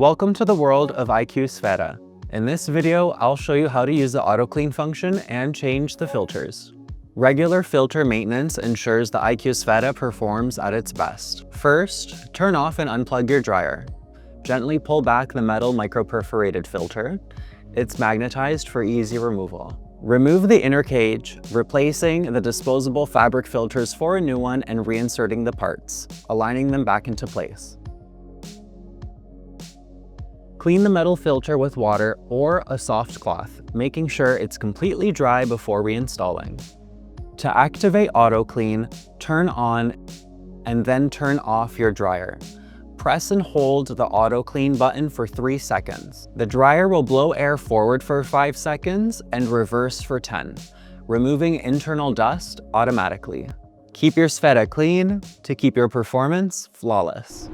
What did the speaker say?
Welcome to the world of IQ Sfera. In this video, I'll show you how to use the auto clean function and change the filters. Regular filter maintenance ensures the IQ Sfera performs at its best. First, turn off and unplug your dryer. Gently pull back the metal microperforated filter. It's magnetized for easy removal. Remove the inner cage, replacing the disposable fabric filters for a new one and reinserting the parts, aligning them back into place. Clean the metal filter with water or a soft cloth, making sure it's completely dry before reinstalling. To activate auto clean, turn on and then turn off your dryer. Press and hold the auto clean button for 3 seconds. The dryer will blow air forward for 5 seconds and reverse for 10, removing internal dust automatically. Keep your Sfera clean to keep your performance flawless.